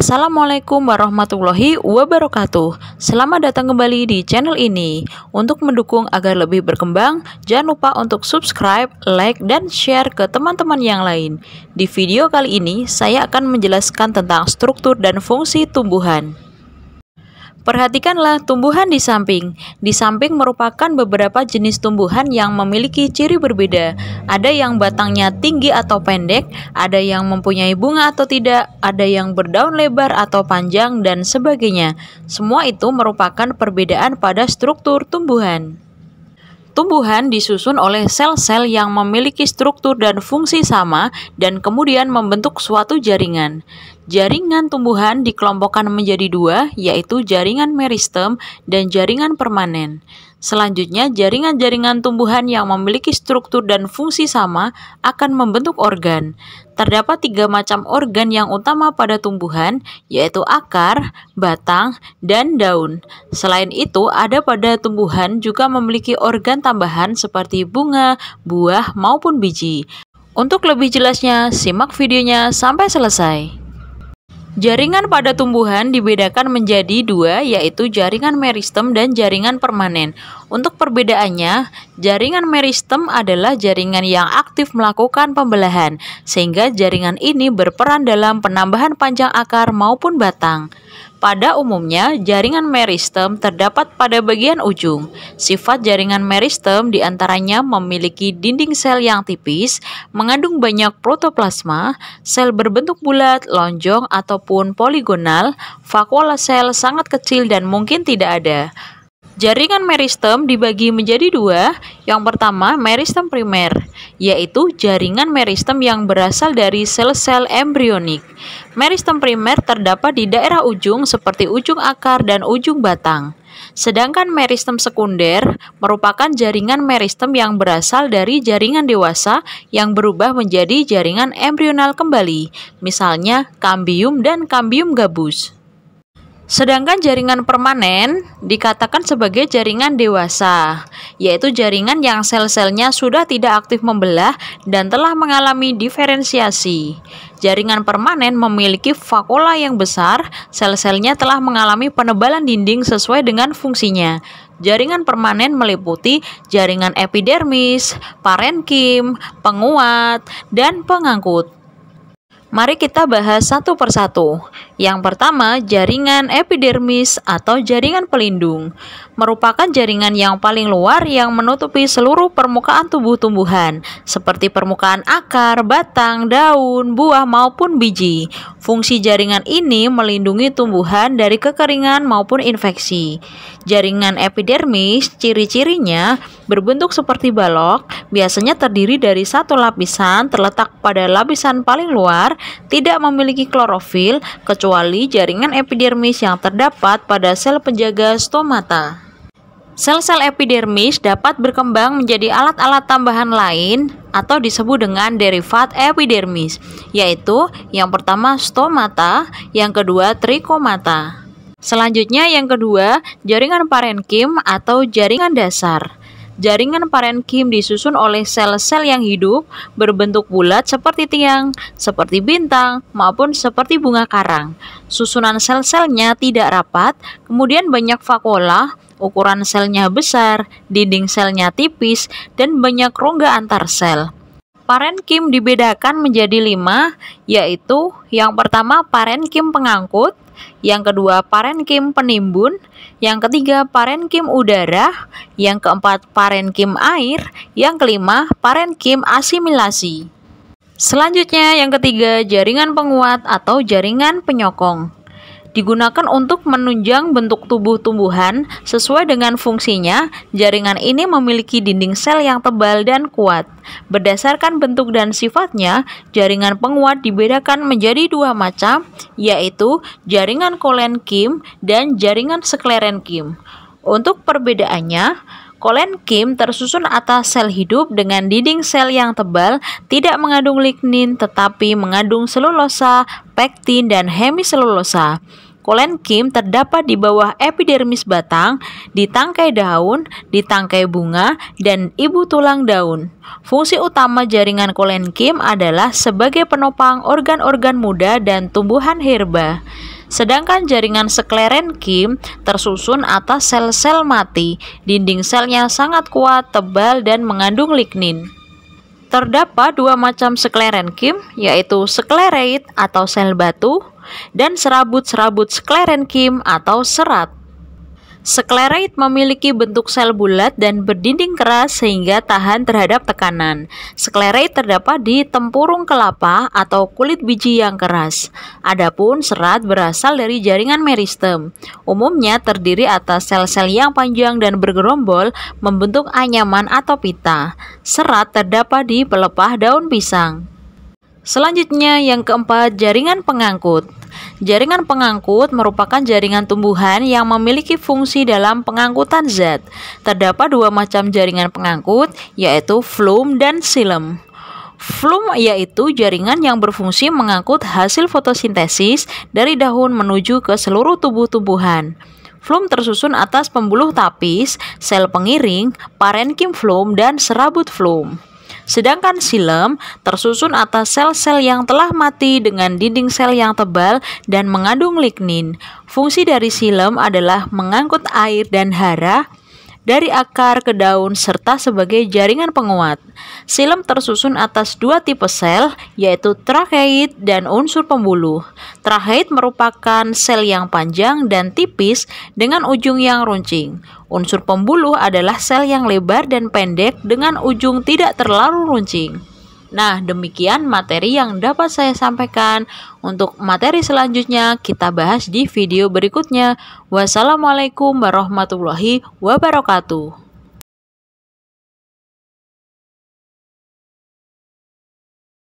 Assalamualaikum warahmatullahi wabarakatuh. Selamat datang kembali di channel ini. Untuk mendukung agar lebih berkembang, jangan lupa untuk subscribe, like, dan share ke teman-teman yang lain. Di video kali ini, saya akan menjelaskan tentang struktur dan fungsi tumbuhan. Perhatikanlah tumbuhan di samping. Di samping merupakan beberapa jenis tumbuhan yang memiliki ciri berbeda. Ada yang batangnya tinggi atau pendek, ada yang mempunyai bunga atau tidak, ada yang berdaun lebar atau panjang, dan sebagainya. Semua itu merupakan perbedaan pada struktur tumbuhan. Tumbuhan disusun oleh sel-sel yang memiliki struktur dan fungsi sama dan kemudian membentuk suatu jaringan. Jaringan tumbuhan dikelompokkan menjadi dua, yaitu jaringan meristem dan jaringan permanen. Selanjutnya, jaringan-jaringan tumbuhan yang memiliki struktur dan fungsi sama akan membentuk organ. Terdapat 3 macam organ yang utama pada tumbuhan, yaitu akar, batang, dan daun. Selain itu, ada pada tumbuhan juga memiliki organ tambahan seperti bunga, buah, maupun biji. Untuk lebih jelasnya, simak videonya sampai selesai. Jaringan pada tumbuhan dibedakan menjadi 2, yaitu jaringan meristem dan jaringan permanen. Untuk perbedaannya, jaringan meristem adalah jaringan yang aktif melakukan pembelahan, sehingga jaringan ini berperan dalam penambahan panjang akar maupun batang. Pada umumnya, jaringan meristem terdapat pada bagian ujung. Sifat jaringan meristem diantaranya memiliki dinding sel yang tipis, mengandung banyak protoplasma, sel berbentuk bulat, lonjong, ataupun poligonal, vakuola sel sangat kecil dan mungkin tidak ada. Jaringan meristem dibagi menjadi 2. Yang pertama, meristem primer, yaitu jaringan meristem yang berasal dari sel-sel embrionik. Meristem primer terdapat di daerah ujung seperti ujung akar dan ujung batang. Sedangkan meristem sekunder merupakan jaringan meristem yang berasal dari jaringan dewasa yang berubah menjadi jaringan embrional kembali, misalnya kambium dan kambium gabus. Sedangkan jaringan permanen dikatakan sebagai jaringan dewasa, yaitu jaringan yang sel-selnya sudah tidak aktif membelah dan telah mengalami diferensiasi. Jaringan permanen memiliki vakuola yang besar, sel-selnya telah mengalami penebalan dinding sesuai dengan fungsinya. Jaringan permanen meliputi jaringan epidermis, parenkim, penguat, dan pengangkut. Mari kita bahas satu persatu. Yang pertama, jaringan epidermis atau jaringan pelindung merupakan jaringan yang paling luar yang menutupi seluruh permukaan tubuh tumbuhan, seperti permukaan akar, batang, daun, buah, maupun biji. Fungsi jaringan ini melindungi tumbuhan dari kekeringan maupun infeksi. Jaringan epidermis, ciri-cirinya berbentuk seperti balok, biasanya terdiri dari satu lapisan terletak pada lapisan paling luar, tidak memiliki klorofil, kecuali jaringan epidermis yang terdapat pada sel penjaga stomata. Sel-sel epidermis dapat berkembang menjadi alat-alat tambahan lain atau disebut dengan derivat epidermis, yaitu yang pertama stomata, yang kedua trikomata. Selanjutnya yang kedua, jaringan parenkim atau jaringan dasar. Jaringan parenkim disusun oleh sel-sel yang hidup, berbentuk bulat seperti tiang, seperti bintang, maupun seperti bunga karang. Susunan sel-selnya tidak rapat, kemudian banyak vakuola, ukuran selnya besar, dinding selnya tipis, dan banyak rongga antar sel. Parenkim dibedakan menjadi 5, yaitu yang pertama parenkim pengangkut, yang kedua parenkim penimbun, yang ketiga parenkim udara, yang keempat parenkim air, yang kelima parenkim asimilasi. Selanjutnya yang ketiga, jaringan penguat atau jaringan penyokong. Digunakan untuk menunjang bentuk tubuh tumbuhan sesuai dengan fungsinya. Jaringan ini memiliki dinding sel yang tebal dan kuat. Berdasarkan bentuk dan sifatnya, jaringan penguat dibedakan menjadi 2 macam, yaitu jaringan kolenkim dan jaringan sklerenkim. Untuk perbedaannya, kolenkim tersusun atas sel hidup dengan dinding sel yang tebal, tidak mengandung lignin tetapi mengandung selulosa, pektin, dan hemiselulosa. Kolenkim terdapat di bawah epidermis batang, di tangkai daun, di tangkai bunga, dan ibu tulang daun. Fungsi utama jaringan kolenkim adalah sebagai penopang organ-organ muda dan tumbuhan herba. Sedangkan jaringan sklerenkim tersusun atas sel-sel mati. Dinding selnya sangat kuat, tebal, dan mengandung lignin. Terdapat dua macam sklerenkim, yaitu sklereit atau sel batu dan serabut-serabut sklerenkim atau serat. Sklereit memiliki bentuk sel bulat dan berdinding keras sehingga tahan terhadap tekanan. Sklereit terdapat di tempurung kelapa atau kulit biji yang keras. Adapun serat berasal dari jaringan meristem. Umumnya terdiri atas sel-sel yang panjang dan bergerombol membentuk anyaman atau pita. Serat terdapat di pelepah daun pisang. Selanjutnya yang keempat, jaringan pengangkut. Jaringan pengangkut merupakan jaringan tumbuhan yang memiliki fungsi dalam pengangkutan zat. Terdapat dua macam jaringan pengangkut, yaitu flum dan xilem. Flum yaitu jaringan yang berfungsi mengangkut hasil fotosintesis dari daun menuju ke seluruh tubuh tumbuhan. Flum tersusun atas pembuluh tapis, sel pengiring, parenkim flum, dan serabut flum. Sedangkan xilem tersusun atas sel-sel yang telah mati dengan dinding sel yang tebal dan mengandung lignin. Fungsi dari xilem adalah mengangkut air dan hara dari akar ke daun serta sebagai jaringan penguat. Xilem tersusun atas dua tipe sel, yaitu tracheid dan unsur pembuluh. Tracheid merupakan sel yang panjang dan tipis dengan ujung yang runcing. Unsur pembuluh adalah sel yang lebar dan pendek dengan ujung tidak terlalu runcing. Nah, demikian materi yang dapat saya sampaikan. Untuk materi selanjutnya kita bahas di video berikutnya. Wassalamualaikum warahmatullahi wabarakatuh.